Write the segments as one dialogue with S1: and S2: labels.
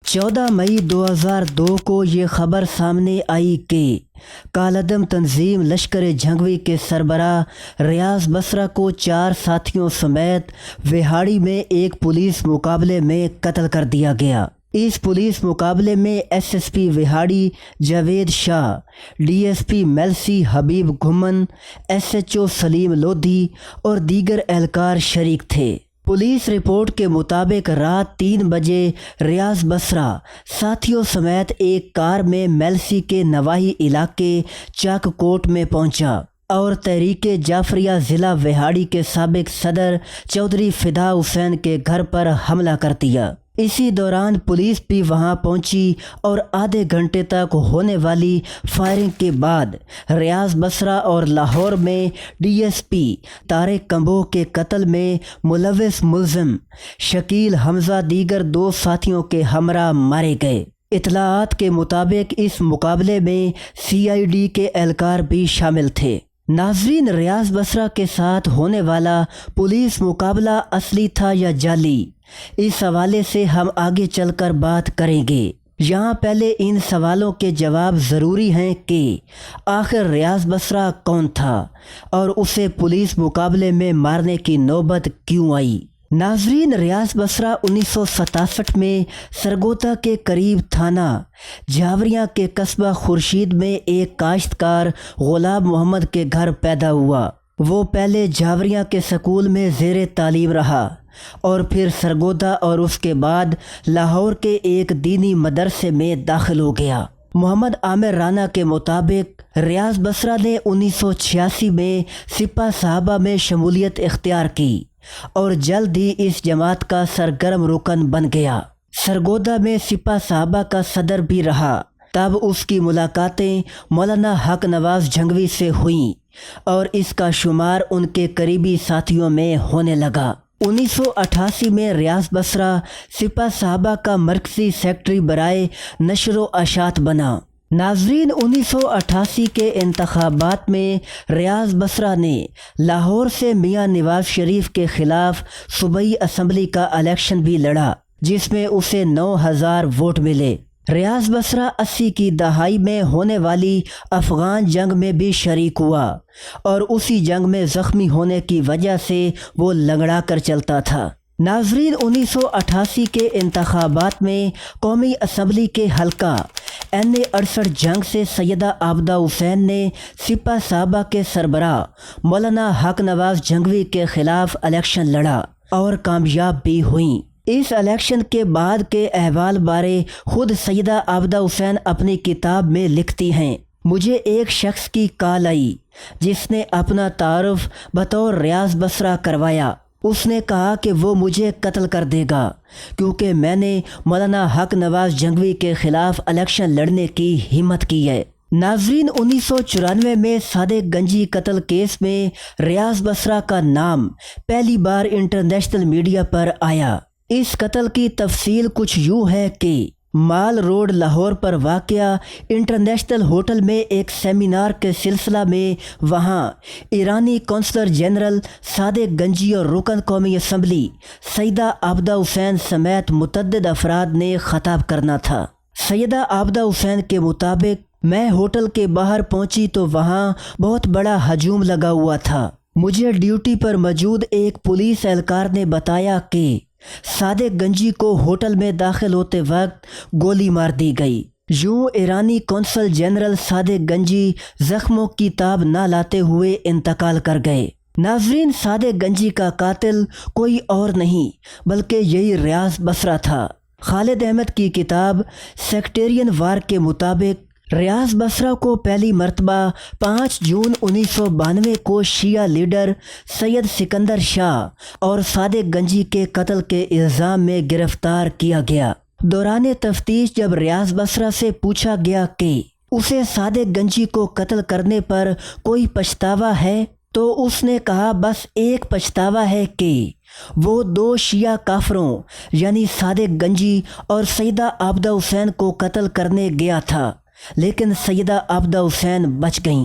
S1: 14 مئی 2002 کو یہ خبر سامنے آئی کہ کالعدم تنظیم لشکر جھنگوی کے سربراہ ریاض بصرہ کو 4 ساتھیوں سمیت وہاڑی میں ایک پولیس مقابلے میں قتل کر دیا گیا۔ اس پولیس مقابلے میں S S P Vehari Javed Shah, D S P Mailsi Habib Ghumman, S H O Saleem Lodhi اور دیگر اہلکار شریک تھے۔ پولیس رپورٹ کے مطابق رات 3 بجے ریاض بصرہ ساتھیوں سمیت ایک کار میں میلسی کے نواحی علاقے چاک کوٹ میں پہنچا اور تحریک جعفریہ ضلع وہاڑی کے سابق صدر چودھری فدا حسین کے گھر پر حملہ کر دیا۔ اسی دوران پولیس بھی وہاں پہنچی اور آدھے گھنٹے تک ہونے والی فائرنگ کے بعد ریاض بصرہ اور لاہور میں ڈی ایس پی طارق کمبوہ کے قتل میں ملوث ملزم شکیل حمزہ دیگر 2 ساتھیوں کے ہمراہ مارے گئے۔ اطلاعات کے مطابق اس مقابلے میں سی آئی ڈی کے اہلکار بھی شامل تھے۔ ناظرین، ریاض بصرہ کے ساتھ ہونے والا پولیس مقابلہ اصلی تھا یا جعلی؟ اس حوالے سے ہم آگے چل کر بات کریں گے۔ یہاں پہلے ان سوالوں کے جواب ضروری ہیں کہ آخر ریاض بصرہ کون تھا اور اسے پولیس مقابلے میں مارنے کی نوبت کیوں آئی؟ ناظرین، ریاض بصرہ 1967 میں سرگودا کے قریب تھانہ جھاوریاں کے قصبہ خورشید میں ایک کاشتکار غلام محمد کے گھر پیدا ہوا۔ وہ پہلے جھاوریاں کے سکول میں زیر تعلیم رہا اور پھر سرگودا اور اس کے بعد لاہور کے ایک دینی مدرسے میں داخل ہو گیا۔ محمد عامر رانا کے مطابق ریاض بصرہ نے 1986 میں سپاہ صحابہ میں شمولیت اختیار کی اور جلد ہی اس جماعت کا سرگرم رکن بن گیا۔ سرگودا میں سپاہ صحابہ کا صدر بھی رہا۔ تب اس کی ملاقاتیں مولانا حق نواز جھنگوی سے ہوئیں اور اس کا شمار ان کے قریبی ساتھیوں میں ہونے لگا۔ 1988 میں ریاض بصرہ سپاہ صحابہ کا مرکزی سیکرٹری برائے نشر و اشاعت بنا۔ ناظرین، 1988 کے انتخابات میں ریاض بصرہ نے لاہور سے میاں نواز شریف کے خلاف صوبائی اسمبلی کا الیکشن بھی لڑا، جس میں اسے 9000 ووٹ ملے۔ ریاض بصرہ 80 کی دہائی میں ہونے والی افغان جنگ میں بھی شریک ہوا اور اسی جنگ میں زخمی ہونے کی وجہ سے وہ لنگڑا کر چلتا تھا۔ ناظرین، 1988 کے انتخابات میں قومی اسمبلی کے حلقہ N68 جنگ سے سیدہ عابدہ حسین نے سپاہ صحابہ کے سربراہ مولانا حق نواز جھنگوی کے خلاف الیکشن لڑا اور کامیاب بھی ہوئیں۔ اس الیکشن کے بعد کے احوال بارے خود سیدہ عابدہ حسین اپنی کتاب میں لکھتی ہیں: مجھے ایک شخص کی کال آئی جس نے اپنا تعارف بطور ریاض بصرہ کروایا۔ اس نے کہا کہ وہ مجھے قتل کر دے گا کیونکہ میں نے مولانا حق نواز جھنگوی کے خلاف الیکشن لڑنے کی ہمت کی ہے۔ ناظرین، 1994 میں صادق گنجی قتل کیس میں ریاض بصرہ کا نام پہلی بار انٹرنیشنل میڈیا پر آیا۔ اس قتل کی تفصیل کچھ یوں ہے کہ مال روڈ لاہور پر واقع انٹرنیشنل ہوٹل میں ایک سیمینار کے سلسلہ میں وہاں ایرانی کونسلر جنرل صادق گنجی اور رکن قومی اسمبلی سیدہ عابدہ حسین سمیت متعدد افراد نے خطاب کرنا تھا۔ سیدہ عابدہ حسین کے مطابق میں ہوٹل کے باہر پہنچی تو وہاں بہت بڑا ہجوم لگا ہوا تھا۔ مجھے ڈیوٹی پر موجود ایک پولیس اہلکار نے بتایا کہ صادق گنجی کو ہوٹل میں داخل ہوتے وقت گولی مار دی گئی۔ یوں ایرانی کونسل جنرل صادق گنجی زخموں کی تاب نہ لاتے ہوئے انتقال کر گئے۔ ناظرین، صادق گنجی کا قاتل کوئی اور نہیں بلکہ یہی ریاض بصرہ تھا۔ خالد احمد کی کتاب سیکٹیرین وار کے مطابق ریاض بصرہ کو پہلی مرتبہ 5 جون 1992 کو شیعہ لیڈر سید سکندر شاہ اور صادق گنجی کے قتل کے الزام میں گرفتار کیا گیا۔ دوران تفتیش جب ریاض بصرہ سے پوچھا گیا کہ اسے صادق گنجی کو قتل کرنے پر کوئی پچھتاوا ہے تو اس نے کہا بس ایک پچھتاوا ہے کہ وہ 2 شیعہ کافروں یعنی صادق گنجی اور سیدہ عابدہ حسین کو قتل کرنے گیا تھا، لیکن سیدہ عابدہ حسین بچ گئیں۔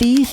S1: 30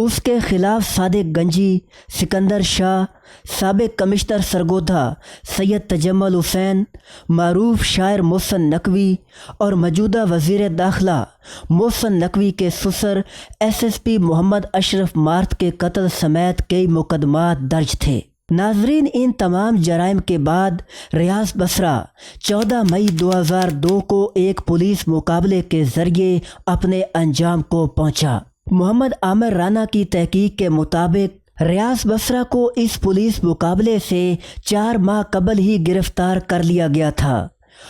S1: اس کے خلاف صادق گنجی، سکندر شاہ، سابق کمشنر سرگودھا سید تجمل حسین، معروف شاعر محسن نقوی اور موجودہ وزیر داخلہ محسن نقوی کے سسر ایس ایس پی محمد اشرف مارت کے قتل سمیت کئی مقدمات درج تھے۔ ناظرین، ان تمام جرائم کے بعد ریاض بصرہ 14 مئی 2002 کو ایک پولیس مقابلے کے ذریعے اپنے انجام کو پہنچا۔ محمد عامر رانا کی تحقیق کے مطابق ریاض بصرہ کو اس پولیس مقابلے سے 4 ماہ قبل ہی گرفتار کر لیا گیا تھا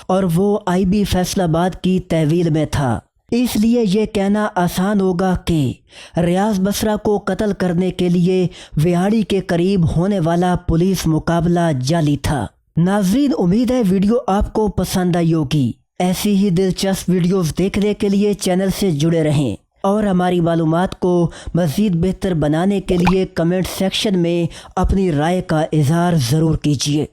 S1: اور وہ آئی بی فیصل آباد کی تحویل میں تھا۔ اس لیے یہ کہنا آسان ہوگا کہ ریاض بصرہ کو قتل کرنے کے لیے وہاڑی کے قریب ہونے والا پولیس مقابلہ جعلی تھا۔ ناظرین، امید ہے ویڈیو آپ کو پسند آئی ہوگی۔ ایسی ہی دلچسپ ویڈیوز دیکھنے کے لیے چینل سے جڑے رہیں اور ہماری معلومات کو مزید بہتر بنانے کے لیے کمنٹ سیکشن میں اپنی رائے کا اظہار ضرور کیجیے۔